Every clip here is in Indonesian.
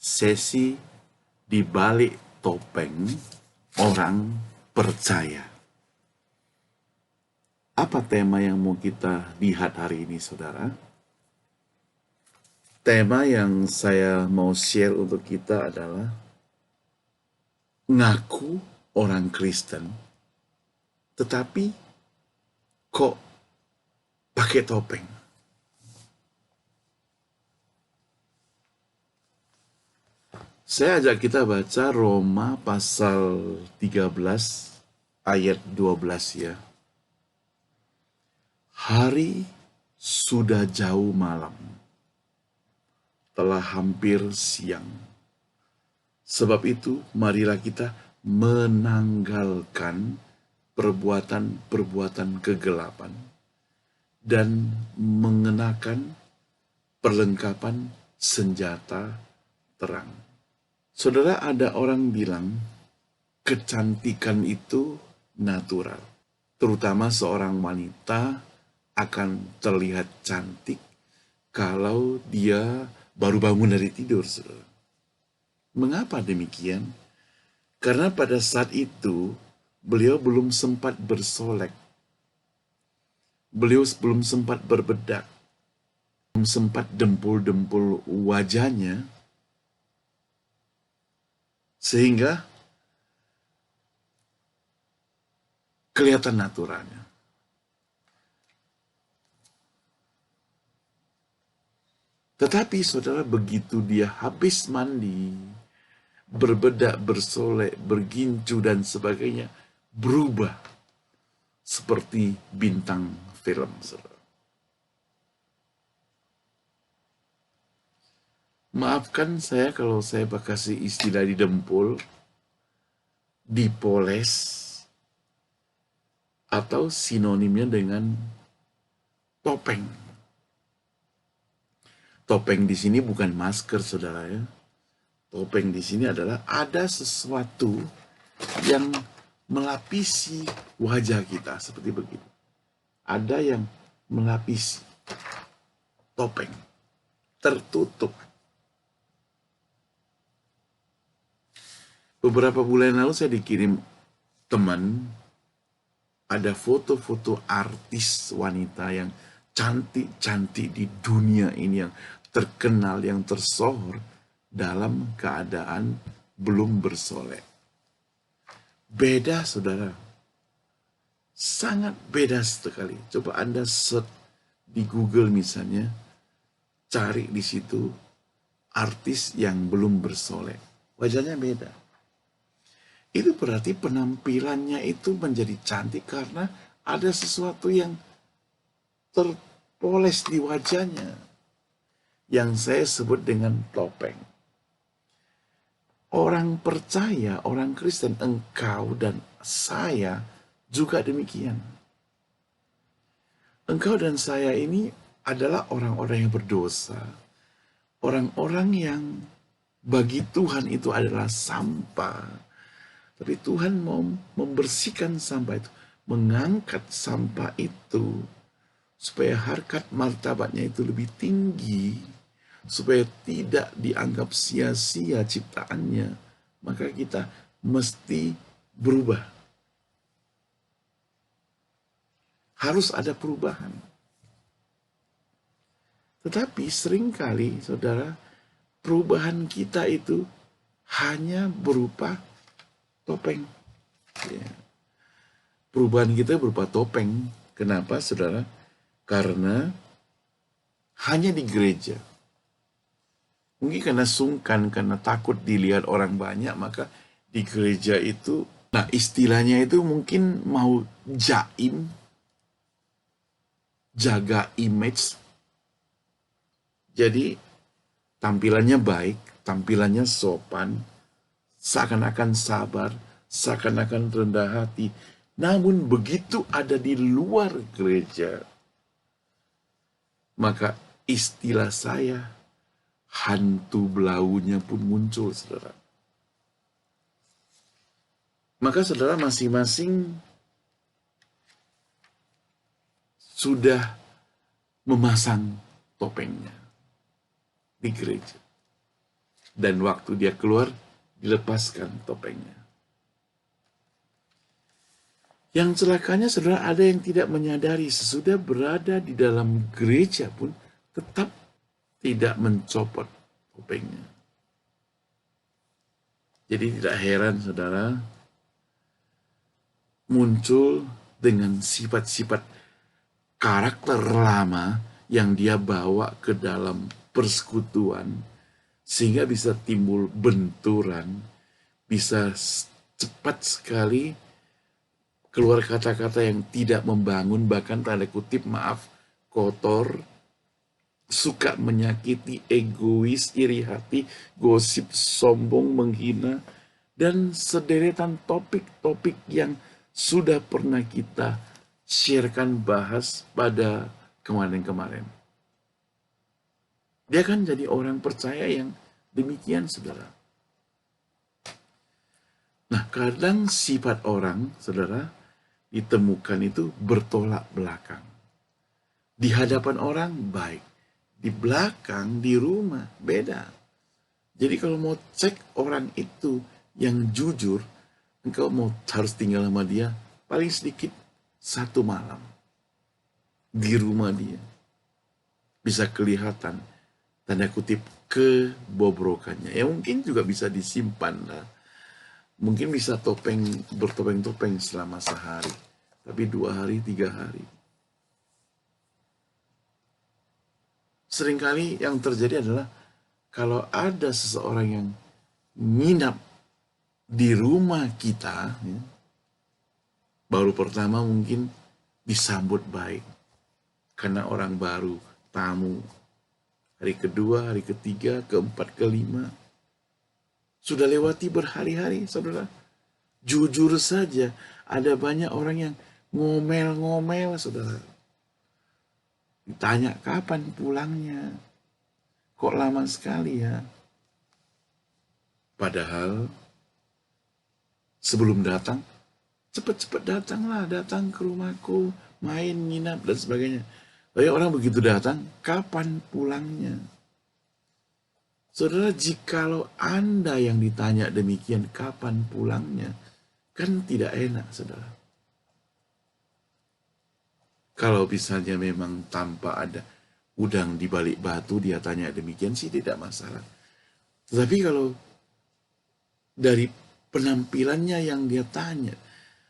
sesi di balik topeng orang percaya. Apa tema yang mau kita lihat hari ini, saudara? Tema yang saya mau share untuk kita adalah ngaku orang Kristen, tetapi kok pakai topeng? Saya ajak kita baca Roma pasal 13 ayat 12 ya. Hari sudah jauh malam, telah hampir siang. Sebab itu marilah kita menanggalkan perbuatan-perbuatan kegelapan dan mengenakan perlengkapan senjata terang. Saudara, ada orang bilang kecantikan itu natural. Terutama seorang wanita akan terlihat cantik kalau dia baru bangun dari tidur, saudara. Mengapa demikian? Karena pada saat itu beliau belum sempat bersolek. Beliau belum sempat berbedak. Belum sempat dempul-dempul wajahnya. Sehingga kelihatan naturalnya. Tetapi saudara, begitu dia habis mandi, berbedak, bersolek, bergincu dan sebagainya, berubah seperti bintang film, saudara. Maafkan saya kalau saya kasih istilah didempul, dipoles, atau sinonimnya dengan topeng. Topeng di sini bukan masker, saudara ya. Topeng di sini adalah ada sesuatu yang melapisi wajah kita seperti begitu. Ada yang melapisi topeng, tertutup. Beberapa bulan lalu saya dikirim teman, ada foto-foto artis wanita yang cantik-cantik di dunia ini, yang terkenal, yang tersohor dalam keadaan belum bersolek. Beda, saudara. Sangat beda sekali. Coba Anda search di Google misalnya, cari di situ artis yang belum bersolek. Wajahnya beda. Itu berarti penampilannya itu menjadi cantik karena ada sesuatu yang terpoles di wajahnya, yang saya sebut dengan topeng. Orang percaya, orang Kristen, engkau dan saya juga demikian. Engkau dan saya ini adalah orang-orang yang berdosa. Orang-orang yang bagi Tuhan itu adalah sampah. Tapi Tuhan mau membersihkan sampah itu, mengangkat sampah itu, supaya harkat martabatnya itu lebih tinggi, supaya tidak dianggap sia-sia ciptaannya. Maka kita mesti berubah. Harus ada perubahan. Tetapi seringkali, saudara, perubahan kita itu hanya berupa topeng. Ya. Perubahan kita berupa topeng. Kenapa, saudara? Karena hanya di gereja. Mungkin karena sungkan, karena takut dilihat orang banyak, maka di gereja itu, nah istilahnya itu mungkin mau jaim, jaga image. Jadi tampilannya baik, tampilannya sopan, seakan-akan sabar, seakan-akan rendah hati. Namun begitu ada di luar gereja, maka istilah saya, hantu belaunya pun muncul, saudara. Maka saudara masing-masing sudah memasang topengnya di gereja. Dan waktu dia keluar, dilepaskan topengnya. Yang celakanya saudara, ada yang tidak menyadari sesudah berada di dalam gereja pun tetap tidak mencopot topengnya. Jadi tidak heran saudara, muncul dengan sifat-sifat karakter lama yang dia bawa ke dalam persekutuan, sehingga bisa timbul benturan, bisa cepat sekali keluar kata-kata yang tidak membangun, bahkan tanda kutip maaf, kotor, suka menyakiti, egois, iri hati, gosip, sombong, menghina, dan sederetan topik-topik yang sudah pernah kita sharekan, bahas pada kemarin-kemarin. Dia kan jadi orang percaya yang demikian, saudara. Nah, kadang sifat orang, saudara, ditemukan itu bertolak belakang. Di hadapan orang baik, di belakang, di rumah beda. Jadi kalau mau cek orang itu yang jujur, engkau mau harus tinggal sama dia paling sedikit 1 malam di rumah dia. Bisa kelihatan tanda kutip kebobrokannya. Ya mungkin juga bisa disimpan lah. Mungkin bisa bertopeng-topeng selama sehari, tapi 2 hari, 3 hari. Seringkali yang terjadi adalah kalau ada seseorang yang nginap di rumah kita, ya, baru pertama mungkin disambut baik karena orang baru, tamu. Hari kedua, hari ketiga, keempat, kelima, sudah lewati berhari-hari, saudara. Jujur saja, ada banyak orang yang ngomel-ngomel, saudara. Ditanya kapan pulangnya, kok lama sekali ya. Padahal sebelum datang, cepat-cepat datanglah, datang ke rumahku, main, nginap, dan sebagainya. Tapi orang begitu datang, kapan pulangnya? Saudara, jikalau Anda yang ditanya demikian, kapan pulangnya, kan tidak enak, saudara. Kalau misalnya memang tanpa ada udang di balik batu, dia tanya demikian sih tidak masalah. Tetapi kalau dari penampilannya yang dia tanya,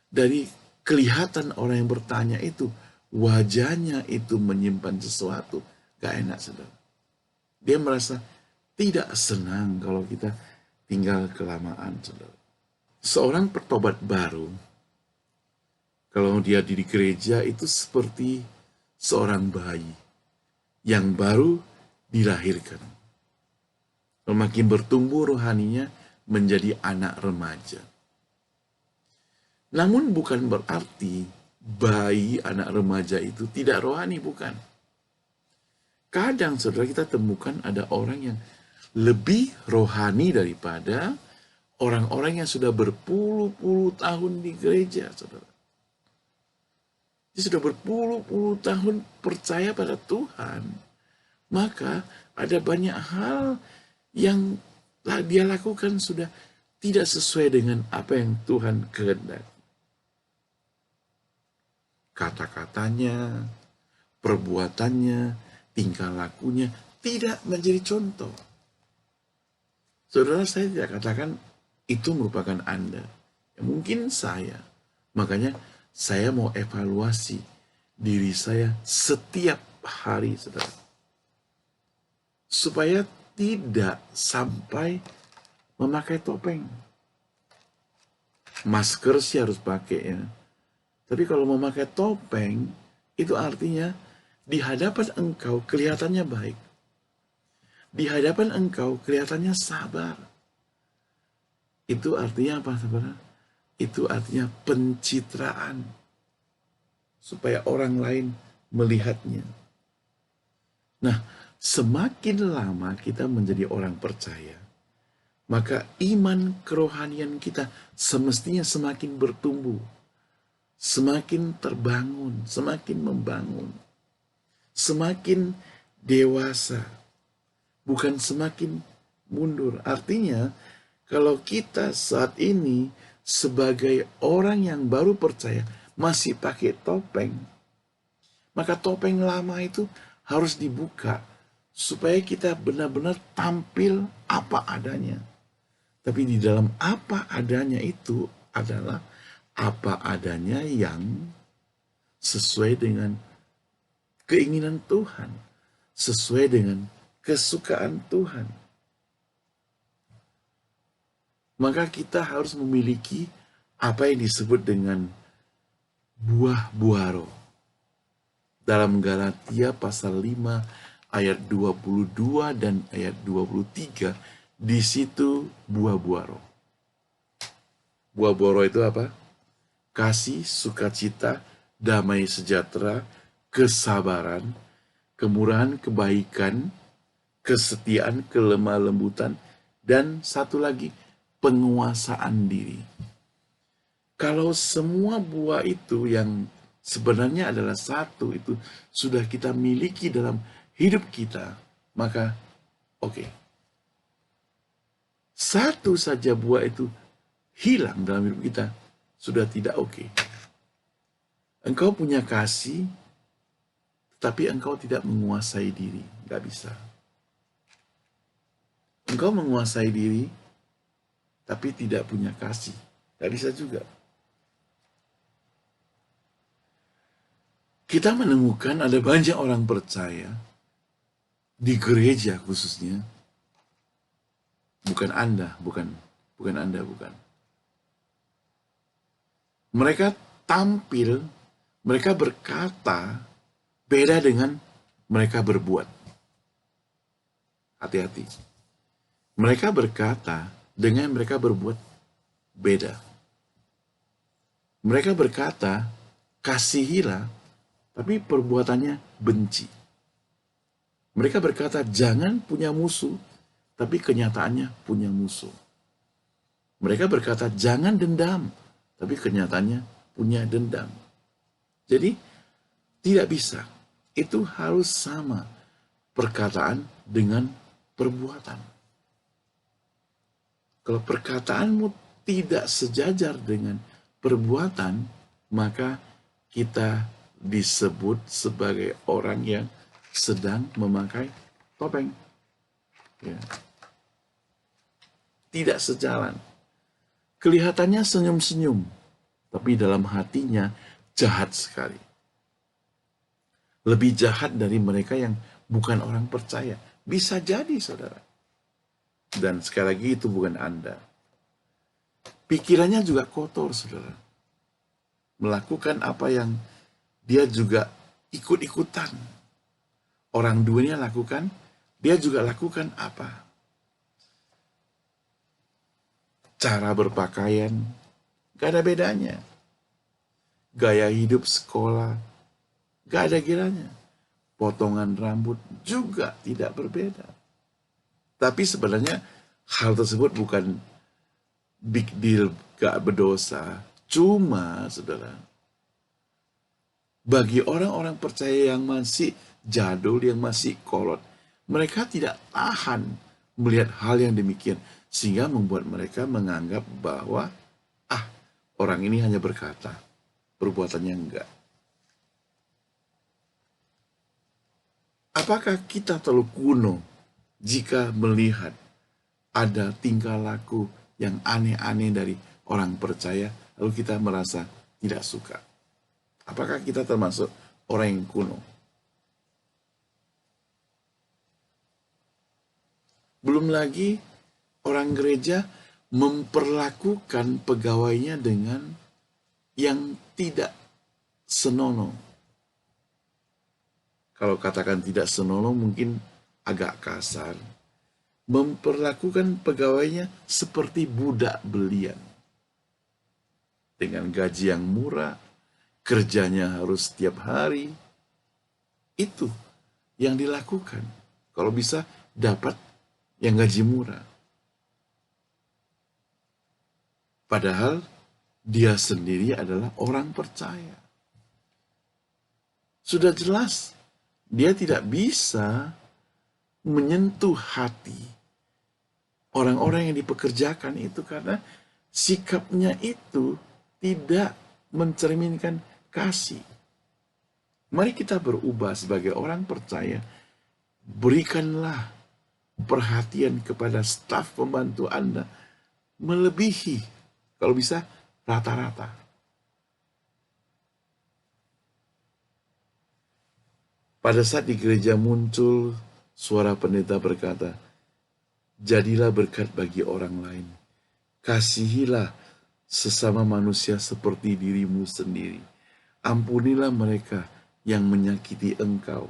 dari kelihatan orang yang bertanya itu, wajahnya itu menyimpan sesuatu, gak enak, saudara. Dia merasa tidak senang kalau kita tinggal kelamaan, saudara. Seorang pertobat baru, kalau dia di gereja itu seperti seorang bayi yang baru dilahirkan. Makin bertumbuh rohaninya menjadi anak remaja. Namun bukan berarti bayi anak remaja itu tidak rohani, bukan. Kadang saudara kita temukan ada orang yang lebih rohani daripada orang-orang yang sudah berpuluh-puluh tahun di gereja, saudara. Dia sudah berpuluh-puluh tahun percaya pada Tuhan. Maka ada banyak hal yang dia lakukan sudah tidak sesuai dengan apa yang Tuhan kehendaki. Kata-katanya, perbuatannya, tingkah lakunya tidak menjadi contoh. Saudara, saya tidak katakan itu merupakan Anda. Ya, mungkin saya. Makanya saya mau evaluasi diri saya setiap hari, saudara. Supaya tidak sampai memakai topeng. Masker sih harus pakai ya. Tapi kalau memakai topeng, itu artinya di hadapan engkau kelihatannya baik. Di hadapan engkau kelihatannya sabar. Itu artinya apa, saudara? Itu artinya pencitraan. Supaya orang lain melihatnya. Nah, semakin lama kita menjadi orang percaya, maka iman kerohanian kita semestinya semakin bertumbuh. Semakin terbangun, semakin membangun. Semakin dewasa. Bukan semakin mundur. Artinya, kalau kita saat ini sebagai orang yang baru percaya masih pakai topeng, maka topeng lama itu harus dibuka supaya kita benar-benar tampil apa adanya. Tapi di dalam apa adanya itu adalah apa adanya yang sesuai dengan keinginan Tuhan, sesuai dengan kesukaan Tuhan. Maka kita harus memiliki apa yang disebut dengan buah-buah roh. Dalam Galatia pasal 5 ayat 22 dan ayat 23, di situ buah-buah roh. Buah-buah roh itu apa? Kasih, sukacita, damai sejahtera, kesabaran, kemurahan, kebaikan, kesetiaan, kelemah lembutan, dan satu lagi, penguasaan diri. Kalau semua buah itu yang sebenarnya adalah satu, itu sudah kita miliki dalam hidup kita, maka oke. Satu saja buah itu hilang dalam hidup kita, sudah tidak oke. Engkau punya kasih, tapi engkau tidak menguasai diri, nggak bisa. Engkau menguasai diri, tapi tidak punya kasih, nggak bisa juga. Kita menemukan ada banyak orang percaya di gereja khususnya, bukan Anda, bukan Anda, bukan. Mereka tampil, mereka berkata beda dengan mereka berbuat. Hati-hati. Mereka berkata dengan mereka berbuat beda. Mereka berkata kasihilah, tapi perbuatannya benci. Mereka berkata jangan punya musuh, tapi kenyataannya punya musuh. Mereka berkata jangan dendam, tapi kenyataannya punya dendam. Jadi tidak bisa. Itu harus sama perkataan dengan perbuatan. Kalau perkataanmu tidak sejajar dengan perbuatan, maka kita disebut sebagai orang yang sedang memakai topeng. Ya. Tidak sejalan. Kelihatannya senyum-senyum, tapi dalam hatinya jahat sekali. Lebih jahat dari mereka yang bukan orang percaya. Bisa jadi, saudara. Dan sekali lagi itu bukan Anda. Pikirannya juga kotor, saudara. Melakukan apa yang dia juga ikut-ikutan. Orang dunia lakukan, dia juga lakukan apa? Cara berpakaian, gak ada bedanya. Gaya hidup sekolah, gak ada kiranya. Potongan rambut juga tidak berbeda. Tapi sebenarnya hal tersebut bukan big deal, gak berdosa. Cuma, saudara, bagi orang-orang percaya yang masih jadul, yang masih kolot, mereka tidak tahan melihat hal yang demikian. Sehingga membuat mereka menganggap bahwa, orang ini hanya berkata, perbuatannya enggak. Apakah kita terlalu kuno jika melihat ada tingkah laku yang aneh-aneh dari orang percaya, lalu kita merasa tidak suka? Apakah kita termasuk orang yang kuno? Belum lagi orang gereja memperlakukan pegawainya dengan yang tidak senonoh. Kalau katakan tidak senonoh mungkin agak kasar. Memperlakukan pegawainya seperti budak belian. Dengan gaji yang murah, kerjanya harus setiap hari. Itu yang dilakukan. Kalau bisa dapat yang gaji murah. Padahal dia sendiri adalah orang percaya. Sudah jelas dia tidak bisa menyentuh hati orang-orang yang dipekerjakan itu karena sikapnya itu tidak mencerminkan kasih. Mari kita berubah sebagai orang percaya. Berikanlah perhatian kepada staf pembantu Anda melebihi, kalau bisa, rata-rata. Pada saat di gereja muncul suara pendeta berkata, jadilah berkat bagi orang lain. Kasihilah sesama manusia seperti dirimu sendiri. Ampunilah mereka yang menyakiti engkau.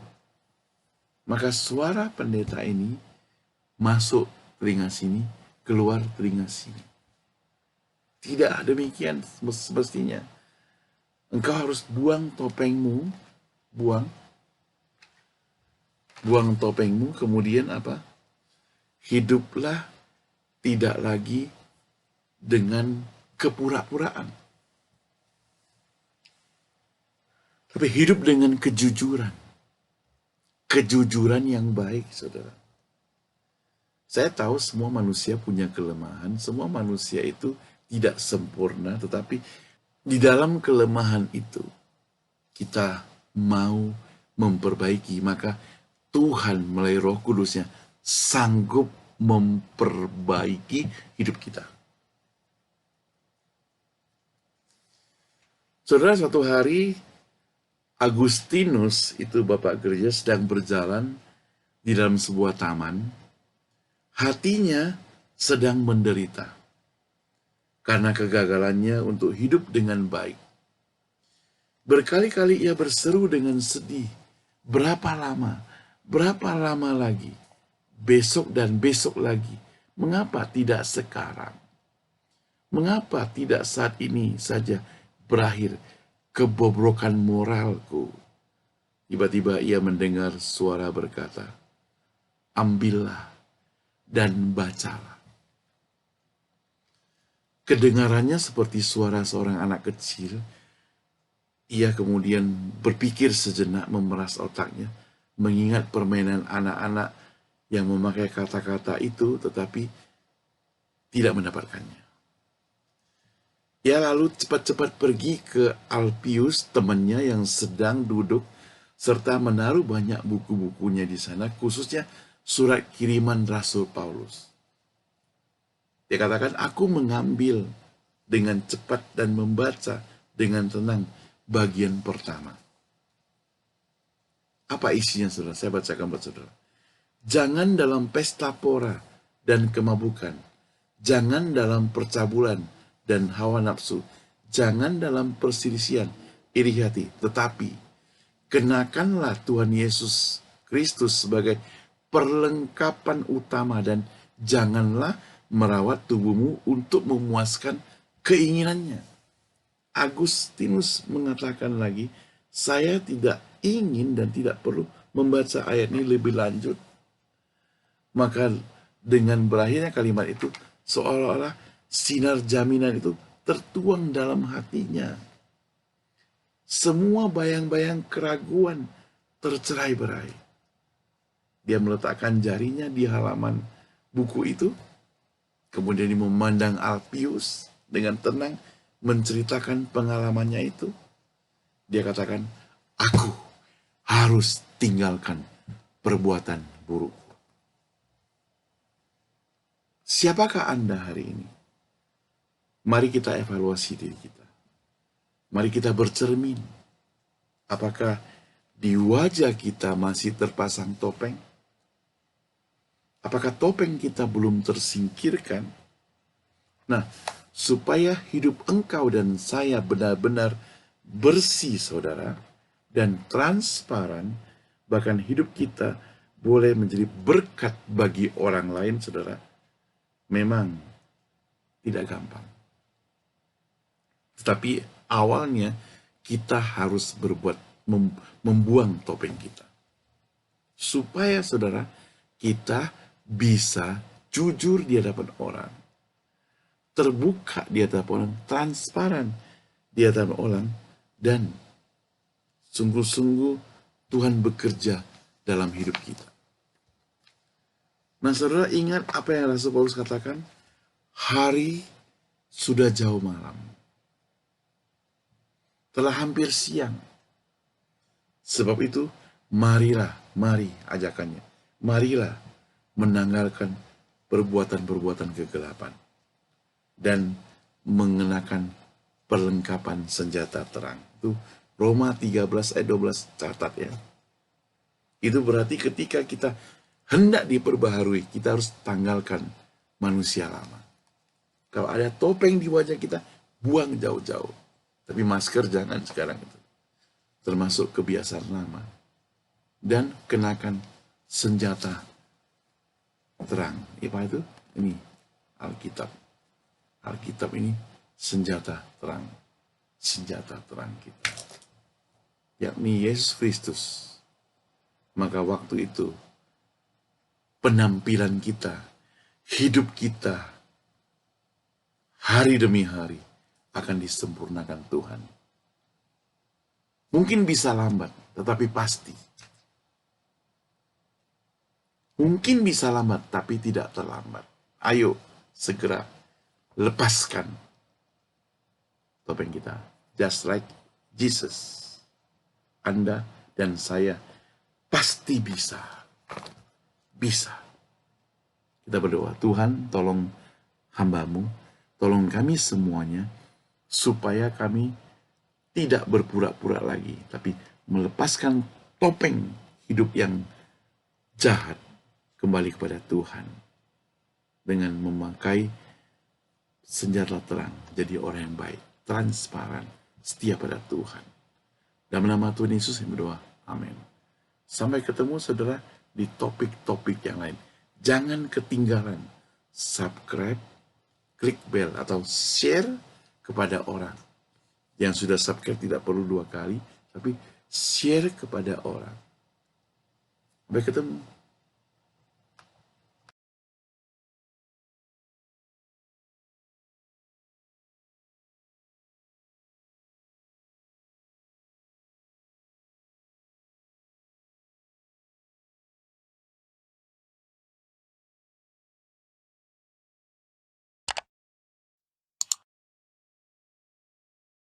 Maka suara pendeta ini masuk telinga sini, keluar telinga sini. Tidak demikian semestinya. Engkau harus buang topengmu, buang topengmu, kemudian apa? Hiduplah tidak lagi dengan kepura-puraan. Tapi hidup dengan kejujuran. Kejujuran yang baik, saudara. Saya tahu semua manusia punya kelemahan, semua manusia itu tidak sempurna, tetapi di dalam kelemahan itu kita mau memperbaiki, maka Tuhan melalui Roh Kudusnya sanggup memperbaiki hidup kita. Saudara, suatu hari Agustinus, itu bapak gereja, sedang berjalan di dalam sebuah taman. Hatinya sedang menderita karena kegagalannya untuk hidup dengan baik. Berkali-kali ia berseru dengan sedih, berapa lama lagi, besok dan besok lagi, mengapa tidak sekarang? Mengapa tidak saat ini saja berakhir kebobrokan moralku? Tiba-tiba ia mendengar suara berkata, ambillah dan bacalah. Kedengarannya seperti suara seorang anak kecil. Ia kemudian berpikir sejenak, memeras otaknya, mengingat permainan anak-anak yang memakai kata-kata itu, tetapi tidak mendapatkannya. Ia lalu cepat-cepat pergi ke Alpius, temannya yang sedang duduk, serta menaruh banyak buku-bukunya di sana, khususnya surat kiriman Rasul Paulus. Dia katakan, aku mengambil dengan cepat dan membaca dengan tenang bagian pertama. Apa isinya, saudara? Saya bacakan buat saudara. Jangan dalam pesta pora dan kemabukan. Jangan dalam percabulan dan hawa nafsu. Jangan dalam perselisihan, iri hati. Tetapi, kenakanlah Tuhan Yesus Kristus sebagai perlengkapan utama dan janganlah merawat tubuhmu untuk memuaskan keinginannya. Agustinus mengatakan lagi, saya tidak ingin dan tidak perlu membaca ayat ini lebih lanjut. Maka dengan berakhirnya kalimat itu, seolah-olah sinar jaminan itu tertuang dalam hatinya. Semua bayang-bayang keraguan tercerai-berai. Dia meletakkan jarinya di halaman buku itu, kemudian dia memandang Alpius dengan tenang, menceritakan pengalamannya itu. Dia katakan, aku harus tinggalkan perbuatan buruk. Siapakah Anda hari ini? Mari kita evaluasi diri kita. Mari kita bercermin. Apakah di wajah kita masih terpasang topeng? Apakah topeng kita belum tersingkirkan? Nah, supaya hidup engkau dan saya benar-benar bersih, saudara, dan transparan, bahkan hidup kita boleh menjadi berkat bagi orang lain, saudara, memang tidak gampang. Tetapi awalnya kita harus membuang topeng kita. Supaya, saudara, kita bisa jujur di hadapan orang, terbuka di hadapan orang, transparan di hadapan orang, dan sungguh-sungguh Tuhan bekerja dalam hidup kita. Nah, saudara ingat apa yang Rasul Paulus katakan? Hari sudah jauh malam. Telah hampir siang. Sebab itu, mari ajakannya. Marilah menanggalkan perbuatan-perbuatan kegelapan dan mengenakan perlengkapan senjata terang. Itu Roma 13 ayat 12, catat ya. Itu berarti ketika kita hendak diperbaharui, kita harus tanggalkan manusia lama. Kalau ada topeng di wajah kita, buang jauh-jauh. Tapi masker jangan sekarang itu. Termasuk kebiasaan lama. Dan kenakan senjata terang. Apa itu? Ini Alkitab. Alkitab ini senjata terang. Senjata terang kita. Yakni Yesus Kristus. Maka waktu itu penampilan kita, hidup kita, hari demi hari akan disempurnakan Tuhan. Mungkin bisa lambat, tetapi pasti. Mungkin bisa lambat, tapi tidak terlambat. Ayo, segera lepaskan topeng kita. Just like Jesus. Anda dan saya pasti bisa. Bisa. Kita berdoa, Tuhan tolong hamba-Mu, tolong kami semuanya, supaya kami tidak berpura-pura lagi, tapi melepaskan topeng hidup yang jahat kembali kepada Tuhan. Dengan memakai senjata terang, jadi orang yang baik, transparan, setia pada Tuhan. Dalam nama Tuhan Yesus yang berdoa, amin. Sampai ketemu saudara di topik-topik yang lain. Jangan ketinggalan subscribe, klik bell atau share kepada orang. Yang sudah subscribe tidak perlu 2 kali, tapi share kepada orang. Sampai ketemu.